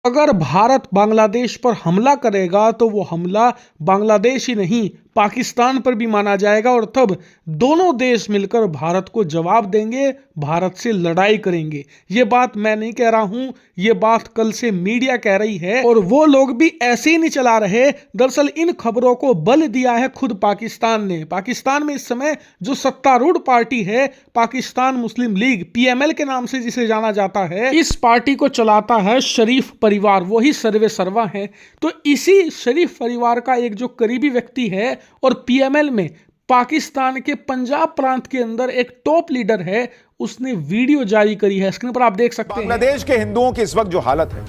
अगर भारत बांग्लादेश पर हमला करेगा तो वो हमला बांग्लादेश ही नहीं पाकिस्तान पर भी माना जाएगा और तब दोनों देश मिलकर भारत को जवाब देंगे, भारत से लड़ाई करेंगे। ये बात मैं नहीं कह रहा हूं, ये बात कल से मीडिया कह रही है और वो लोग भी ऐसे ही नहीं चला रहे। दरअसल इन खबरों को बल दिया है खुद पाकिस्तान ने। पाकिस्तान में इस समय जो सत्तारूढ़ पार्टी है, पाकिस्तान मुस्लिम लीग पीएमएल के नाम से जिसे जाना जाता है, इस पार्टी को चलाता है शरीफ परिवार, वही सर्वे सर्वा है। तो इसी शरीफ परिवार का एक जो करीबी व्यक्ति है और पीएमएल में पाकिस्तान के पंजाब प्रांत के अंदर एक टॉप लीडर है, उसने वीडियो जारी करी है। स्क्रीन पर आप देख सकते हैं। बांग्लादेश के हिंदुओं की इस वक्त जो हालत है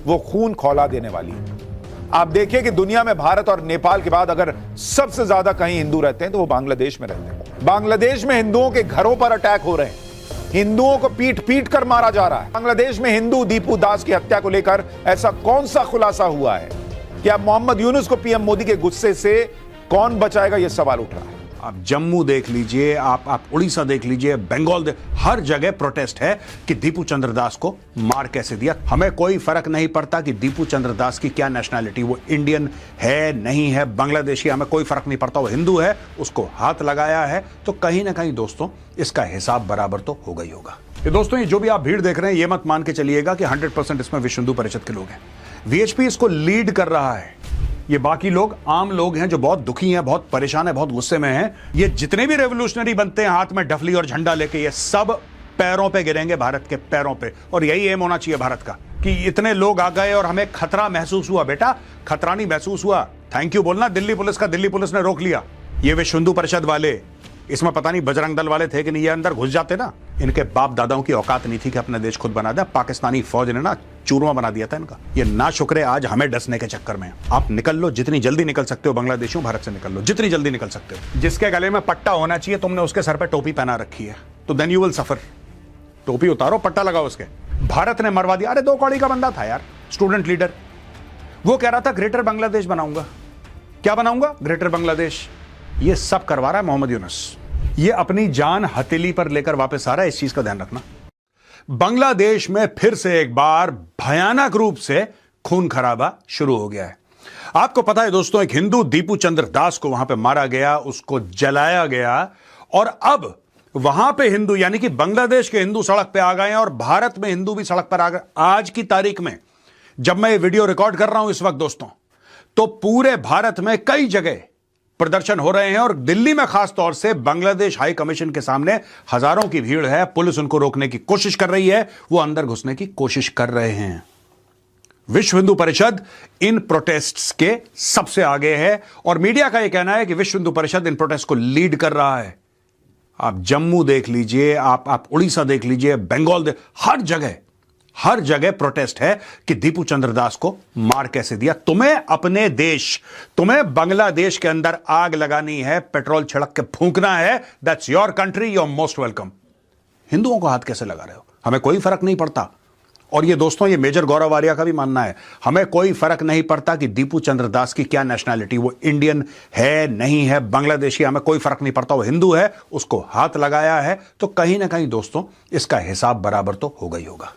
वो खून खौला देने वाली है। आप देखिए कि दुनिया में भारत और नेपाल के बाद अगर सबसे ज्यादा कहीं हिंदू रहते हैं तो वो बांग्लादेश में रहते हैं। बांग्लादेश में हिंदुओं के घरों पर अटैक हो रहे हैं, हिंदुओं को पीट पीट कर मारा जा रहा है। बांग्लादेश में हिंदू दीपू दास की हत्या को लेकर ऐसा कौन सा खुलासा हुआ है कि अब मोहम्मद यूनुस को पीएम मोदी के गुस्से से कौन बचाएगा, यह सवाल उठ रहा है। आप जम्मू देख लीजिए, आप उड़ीसा देख लीजिए, बंगाल हर जगह प्रोटेस्ट है कि दीपू चंद्र दास को मार कैसे दिया। हमें कोई फर्क नहीं पड़ता कि दीपू चंद्र दास की क्या नेशनैलिटी, वो इंडियन है नहीं है, बांग्लादेशी, हमें कोई फर्क नहीं पड़ता। वो हिंदू है, उसको हाथ लगाया है, तो कहीं ना कहीं दोस्तों इसका हिसाब बराबर तो होगा ही होगा। ये दोस्तों, ये जो भी आप भीड़ देख रहे हैं, ये मत मान के चलिएगा कि 100% इसमें विश्व हिंदू परिषद के लोग हैं। वीएचपी इसको लीड कर रहा है। ये बाकी लोग आम लोग हैं जो बहुत दुखी हैं, बहुत परेशान हैं, बहुत गुस्से में हैं। ये जितने भी रेवोल्यूशनरी बनते हैं हाथ में डफली और झंडा लेके, ये सब पैरों पे गिरेंगे, भारत के पैरों पे। और यही एम होना चाहिए भारत का कि इतने लोग आ गए और हमें खतरा महसूस हुआ। बेटा, खतरा नहीं महसूस हुआ, थैंक यू बोलना दिल्ली पुलिस का। दिल्ली पुलिस ने रोक लिया। ये विश्व हिंदू परिषद वाले, इसमें पता नहीं बजरंग दल वाले थे कि नहीं, ये अंदर घुस जाते ना। इनके बाप दादाओं की औकात नहीं थी कि अपना देश खुद बना दे। पाकिस्तानी फौज ने ना चूरमा बना दिया था इनका। ये ना शुक्र है आज हमें डसने के चक्कर में। आप निकल लो, जितनी जल्दी निकल सकते हो बांग्लादेशियों, भारत से निकल लो, जितनी जल्दी निकल सकते हो। जिसके गले में पट्टा होना चाहिए, तुमने उसके सर पे टोपी पहना रखी है, तो देन यू विल सफर। टोपी उतारो, पट्टा लगाओ उसके। भारत ने मरवा दिया। अरे 2 कौड़ी का बंदा था यार, स्टूडेंट लीडर, वो कह रहा था ग्रेटर बांग्लादेश बनाऊंगा। क्या बनाऊंगा? ग्रेटर बांग्लादेश। ये सब करवा रहा है मोहम्मद यूनुस। ये अपनी जान हथेली पर लेकर वापस आ रहा है, इस चीज का ध्यान रखना। बांग्लादेश में फिर से एक बार भयानक रूप से खून खराबा शुरू हो गया है। आपको पता है दोस्तों, एक हिंदू दीपू चंद्र दास को वहां पे मारा गया, उसको जलाया गया और अब वहां पे हिंदू यानी कि बांग्लादेश के हिंदू सड़क पे आ गए हैं और भारत में हिंदू भी सड़क पर आ गए। आज की तारीख में जब मैं ये वीडियो रिकॉर्ड कर रहा हूं इस वक्त दोस्तों, तो पूरे भारत में कई जगह प्रदर्शन हो रहे हैं और दिल्ली में खास तौर से बांग्लादेश हाई कमीशन के सामने हजारों की भीड़ है। पुलिस उनको रोकने की कोशिश कर रही है, वो अंदर घुसने की कोशिश कर रहे हैं। विश्व हिंदू परिषद इन प्रोटेस्ट्स के सबसे आगे है और मीडिया का यह कहना है कि विश्व हिंदू परिषद इन प्रोटेस्ट को लीड कर रहा है। आप जम्मू देख लीजिए, आप उड़ीसा देख लीजिए, बंगाल हर जगह प्रोटेस्ट है कि दीपू चंद्र दास को मार कैसे दिया। तुम्हें अपने देश, तुम्हें बांग्लादेश के अंदर आग लगानी है, पेट्रोल छिड़क के फूंकना है, that's your country, you are most welcome. हिंदुओं को हाथ कैसे लगा रहे हो? हमें कोई फर्क नहीं पड़ता। और ये दोस्तों, ये मेजर गौरव आर्या का भी मानना है, हमें कोई फर्क नहीं पड़ता कि दीपू चंद्र दास की क्या नेशनैलिटी, वो इंडियन है नहीं है, बांग्लादेशी, हमें कोई फर्क नहीं पड़ता। वो हिंदू है, उसको हाथ लगाया है, तो कहीं ना कहीं दोस्तों इसका हिसाब बराबर तो होगा ही होगा।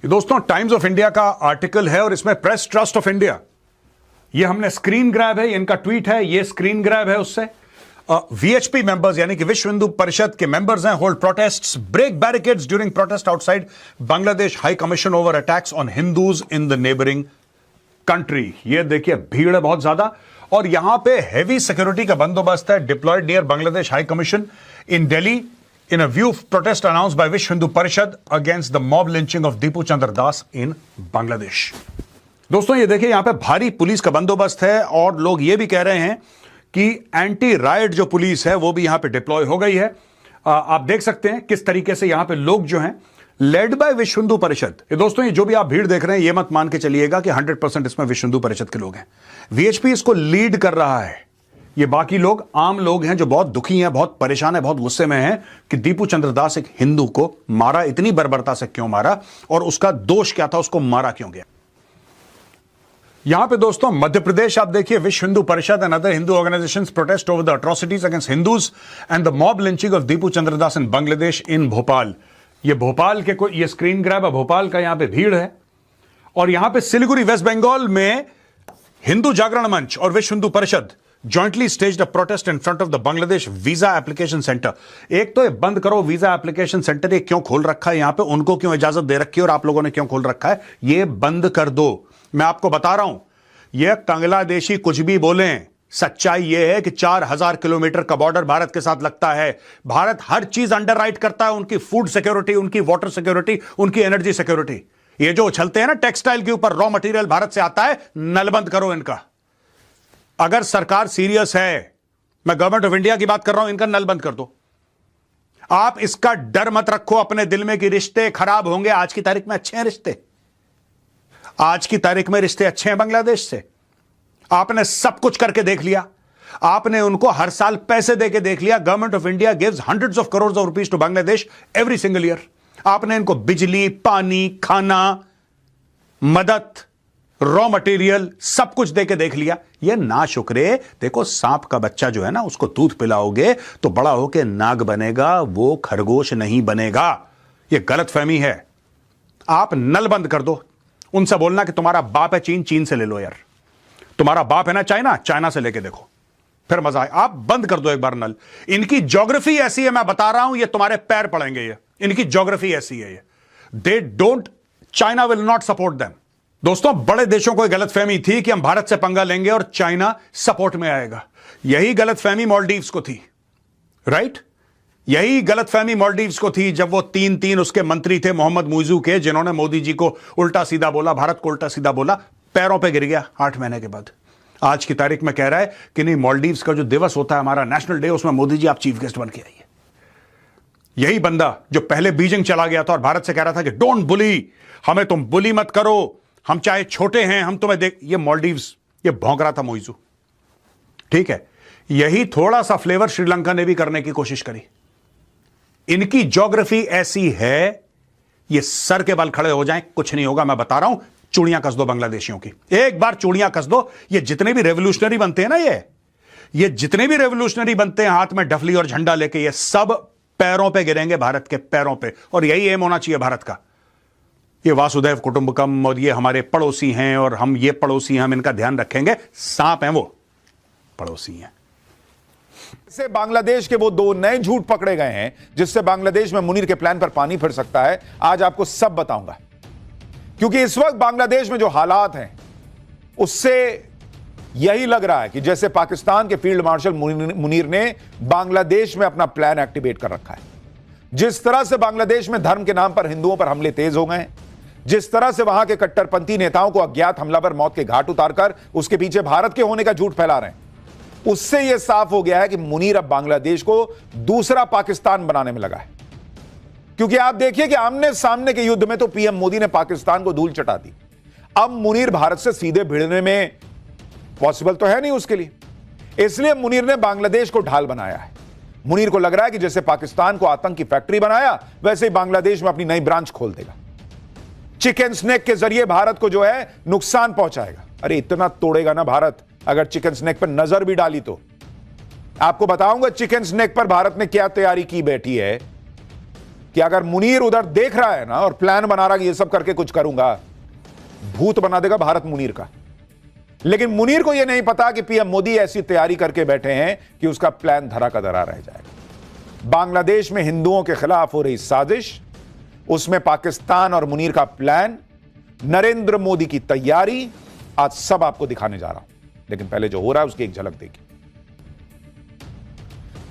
दोस्तों, टाइम्स ऑफ इंडिया का आर्टिकल है और इसमें प्रेस ट्रस्ट ऑफ इंडिया, ये हमने स्क्रीन ग्रैब है, इनका ट्वीट है, ये स्क्रीन ग्रैब है उससे। वीएचपी मेंबर्स यानी कि विश्व हिंदू परिषद के मेंबर्स हैं, hold protests, break barricades during protest outside Bangladesh high commission over attacks on Hindus in the neighbouring country. ये देखिए भीड़ है बहुत ज्यादा और यहां पे हेवी सिक्योरिटी का बंदोबस्त है, deployed near Bangladesh high commission in Delhi in a view of protest announced by Vishwa Hindu Parishad against the mob lynching of Deepu Chandra Das in Bangladesh। दोस्तों, ये देखिए यहां पे भारी पुलिस का बंदोबस्त है और लोग ये भी कह रहे हैं कि एंटी राइट जो पुलिस है वो भी यहां पे डिप्लॉय हो गई है। आप देख सकते हैं किस तरीके से यहां पे लोग जो हैं, लेड बाय विश्व हिंदू परिषद। ये दोस्तों, ये जो भी आप भीड़ देख रहे हैं, ये मत मान के चलिएगा कि 100% इसमें विश्व हिंदू परिषद के लोग हैं। वीएचपी इसको लीड कर रहा है। ये बाकी लोग आम लोग हैं जो बहुत दुखी हैं, बहुत परेशान हैं, बहुत गुस्से में हैं कि दीपू चंद्र दास एक हिंदू को मारा, इतनी बर्बरता से क्यों मारा और उसका दोष क्या था, उसको मारा क्यों गया। यहां पे दोस्तों मध्य प्रदेश आप देखिए, Vishwa Hindu Parishad and other Hindu organisations protest over the atrocities against Hindus and the mob lynching of Deepu Chandra Das in Bangladesh in Bhopal. ये भोपाल के कोई, ये स्क्रीन ग्रैब है भोपाल का, यहां पे भीड़ है और यहां पे सिलीगुड़ी वेस्ट बंगाल में हिंदू जागरण मंच और विश्व हिंदू परिषद jointly staged a protest in front of the Bangladesh visa application centre. एक तो ये बंद करो वीजा एप्लीकेशन सेंटर, ये क्यों खोल रखा है यहां पे, उनको क्यों इजाजत दे रखी है और आप लोगों ने क्यों खोल रखा है, ये बंद कर दो। मैं आपको बता रहा हूं, ये बांग्लादेशी कुछ भी बोले, सच्चाई यह है कि 4000 किलोमीटर का बॉर्डर भारत के साथ लगता है। भारत हर चीज अंडरराइट करता है, उनकी फूड सिक्योरिटी, उनकी वाटर सिक्योरिटी, उनकी एनर्जी सिक्योरिटी। ये जो उछलते हैं ना टेक्सटाइल के ऊपर, रॉ मटेरियल भारत से आता है, नलबंद करो इनका। अगर सरकार सीरियस है, मैं गवर्नमेंट ऑफ इंडिया की बात कर रहा हूं, इनका नल बंद कर दो। आप इसका डर मत रखो अपने दिल में कि रिश्ते खराब होंगे। आज की तारीख में अच्छे हैं रिश्ते, आज की तारीख में रिश्ते अच्छे हैं बांग्लादेश से। आपने सब कुछ करके देख लिया, आपने उनको हर साल पैसे देके देख लिया। Government of India gives hundreds of crore of rupees to Bangladesh every single year. आपने इनको बिजली, पानी, खाना, मदद, रॉ मटेरियल सब कुछ देके देख लिया। ये ना शुक्रे। देखो, सांप का बच्चा जो है ना, उसको दूध पिलाओगे तो बड़ा होके नाग बनेगा, वो खरगोश नहीं बनेगा। ये गलत फहमी है। आप नल बंद कर दो। उनसे बोलना कि तुम्हारा बाप है चीन, चीन से ले लो यार। तुम्हारा बाप है ना चाइना, चाइना से लेके देखो, फिर मजा आए। आप बंद कर दो एक बार नल। इनकी ज्योग्राफी ऐसी है, मैं बता रहा हूं, ये तुम्हारे पैर पड़ेंगे। ये इनकी ज्योग्राफी ऐसी है, ये they don't, China will not support them. दोस्तों, बड़े देशों को गलतफहमी थी कि हम भारत से पंगा लेंगे और चाइना सपोर्ट में आएगा। यही गलतफहमी मालदीव्स को थी, राइट? यही गलतफहमी मालदीव्स को थी जब वो तीन उसके मंत्री थे मोहम्मद मुइजू के, जिन्होंने मोदी जी को उल्टा सीधा बोला, भारत को उल्टा सीधा बोला, पैरों पे गिर गया 8 महीने के बाद। आज की तारीख में कह रहा है कि नहीं, मालदीव्स का जो दिवस होता है हमारा नेशनल डे, उसमें मोदी जी आप चीफ गेस्ट बन के आइए। यही बंदा जो पहले बीजिंग चला गया था और भारत से कह रहा था कि डोंट बुली, हमें तुम बुली मत करो, हम चाहे छोटे हैं, हम तुम्हें देख, ये मालदीव्स, ये भौंक रहा था मोइजू, ठीक है? यही थोड़ा सा फ्लेवर श्रीलंका ने भी करने की कोशिश करी। इनकी ज्योग्राफी ऐसी है, ये सर के बल खड़े हो जाएं, कुछ नहीं होगा। मैं बता रहा हूं, चूड़ियां कस दो बांग्लादेशियों की, एक बार चूड़ियां कस दो। ये जितने भी रेवोल्यूशनरी बनते हैं ना, ये जितने भी रेवोल्यूशनरी बनते हैं हाथ में डफली और झंडा लेके, ये सब पैरों पे गिरेंगे, भारत के पैरों पे। और यही एम होना चाहिए भारत का। ये वासुदेव कुटुंबकम और ये हमारे पड़ोसी हैं और हम ये पड़ोसी हैं, हम इनका ध्यान रखेंगे। सांप हैं वो, पड़ोसी हैं। से बांग्लादेश के वो 2 नए झूठ पकड़े गए हैं जिससे बांग्लादेश में मुनीर के प्लान पर पानी फिर सकता है। आज आपको सब बताऊंगा, क्योंकि इस वक्त बांग्लादेश में जो हालात हैं उससे यही लग रहा है कि जैसे पाकिस्तान के फील्ड मार्शल मुनीर ने बांग्लादेश में अपना प्लान एक्टिवेट कर रखा है। जिस तरह से बांग्लादेश में धर्म के नाम पर हिंदुओं पर हमले तेज हो गए, जिस तरह से वहां के कट्टरपंथी नेताओं को अज्ञात हमलावर मौत के घाट उतारकर उसके पीछे भारत के होने का झूठ फैला रहे हैं, उससे यह साफ हो गया है कि मुनीर अब बांग्लादेश को दूसरा पाकिस्तान बनाने में लगा है। क्योंकि आप देखिए कि आमने सामने के युद्ध में तो पीएम मोदी ने पाकिस्तान को धूल चटा दी। अब मुनीर भारत से सीधे भिड़ने में पॉसिबल तो है नहीं उसके लिए, इसलिए मुनीर ने बांग्लादेश को ढाल बनाया है। मुनीर को लग रहा है कि जैसे पाकिस्तान को आतंक की फैक्ट्री बनाया, वैसे ही बांग्लादेश में अपनी नई ब्रांच खोल देगा। चिकन स्नेक के जरिए भारत को जो है नुकसान पहुंचाएगा। अरे इतना तोड़ेगा ना भारत, अगर चिकन स्नेक पर नजर भी डाली तो। आपको बताऊंगा चिकन स्नेक पर भारत ने क्या तैयारी की बैठी है, कि अगर मुनीर उधर देख रहा है ना और प्लान बना रहा है कि ये सब करके कुछ करूंगा, भूत बना देगा भारत मुनीर का। लेकिन मुनीर को यह नहीं पता कि पीएम मोदी ऐसी तैयारी करके बैठे हैं कि उसका प्लान धरा का धरा रह जाएगा। बांग्लादेश में हिंदुओं के खिलाफ हो रही साजिश, उसमें पाकिस्तान और मुनीर का प्लान, नरेंद्र मोदी की तैयारी, आज सब आपको दिखाने जा रहा हूं। लेकिन पहले जो हो रहा है उसकी एक झलक देखिए।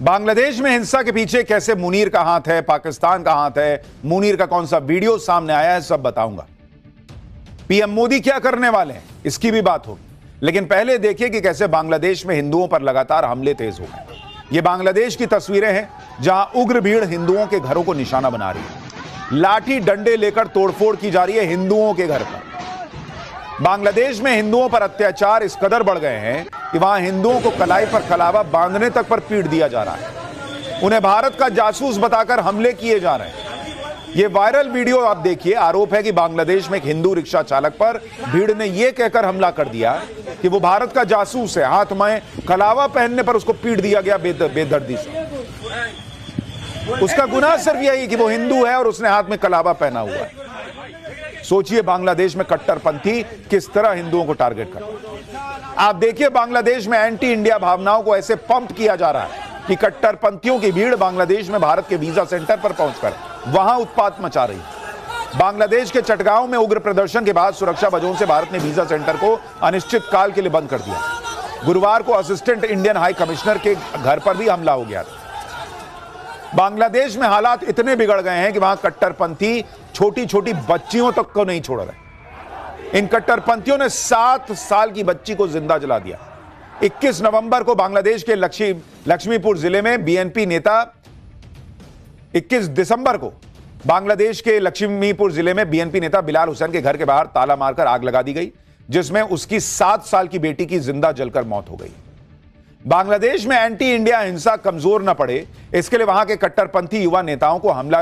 बांग्लादेश में हिंसा के पीछे कैसे मुनीर का हाथ है, पाकिस्तान का हाथ है, मुनीर का कौन सा वीडियो सामने आया है, सब बताऊंगा। पीएम मोदी क्या करने वाले हैं इसकी भी बात होगी। लेकिन पहले देखिए कि कैसे बांग्लादेश में हिंदुओं पर लगातार हमले तेज हो गए। ये बांग्लादेश की तस्वीरें हैं जहां उग्र भीड़ हिंदुओं के घरों को निशाना बना रही है। लाठी डंडे लेकर तोड़फोड़ की जा रही है हिंदुओं के घर पर। बांग्लादेश में हिंदुओं पर अत्याचार इस कदर बढ़ गए हैं कि वहां हिंदुओं को कलाई पर कलावा बांधने तक पर पीट दिया जा रहा है। उन्हें भारत का जासूस बताकर हमले किए जा रहे हैं। ये वायरल वीडियो आप देखिए। आरोप है कि बांग्लादेश में एक हिंदू रिक्शा चालक पर भीड़ ने यह कहकर हमला कर दिया कि वो भारत का जासूस है। हाथ में कलावा पहनने पर उसको पीट दिया गया बेदर्दी से। उसका गुनाह सिर्फ यही कि वो हिंदू है और उसने हाथ में कलावा पहना हुआ है। सोचिए बांग्लादेश में कट्टरपंथी किस तरह हिंदुओं को टारगेट करते हैं। आप देखिए बांग्लादेश में एंटी इंडिया भावनाओं को ऐसे पंप किया जा रहा है कि कट्टरपंथियों की भीड़ बांग्लादेश में भारत के वीजा सेंटर पर पहुंचकर वहां उत्पात मचा रही है। बांग्लादेश के चटगांव में उग्र प्रदर्शन के बाद सुरक्षा वजहों से भारत ने वीजा सेंटर को अनिश्चित काल के लिए बंद कर दिया। गुरुवार को असिस्टेंट इंडियन हाई कमिश्नर के घर पर भी हमला हो गया था। बांग्लादेश में हालात इतने बिगड़ गए हैं कि वहां कट्टरपंथी छोटी छोटी बच्चियों तक को नहीं छोड़ रहे। इन कट्टरपंथियों ने 7 साल की बच्ची को जिंदा जला दिया। 21 नवंबर को बांग्लादेश के लक्ष्मीपुर जिले में बीएनपी नेता 21 दिसंबर को बांग्लादेश के लक्ष्मीपुर जिले में बीएनपी नेता बिलाल हुसैन के घर के बाहर ताला मारकर आग लगा दी गई, जिसमें उसकी 7 साल की बेटी की जिंदा जलकर मौत हो गई। बांग्लादेश में एंटी इंडिया हिंसा कमजोर न पड़े, इसके लिए वहां के कट्टरपंथी युवा नेताओं को हमला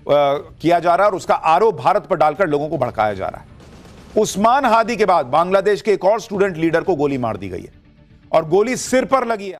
किया जा रहा है और उसका आरोप भारत पर डालकर लोगों को भड़काया जा रहा है। उस्मान हादी के बाद बांग्लादेश के एक और स्टूडेंट लीडर को गोली मार दी गई है और गोली सिर पर लगी है।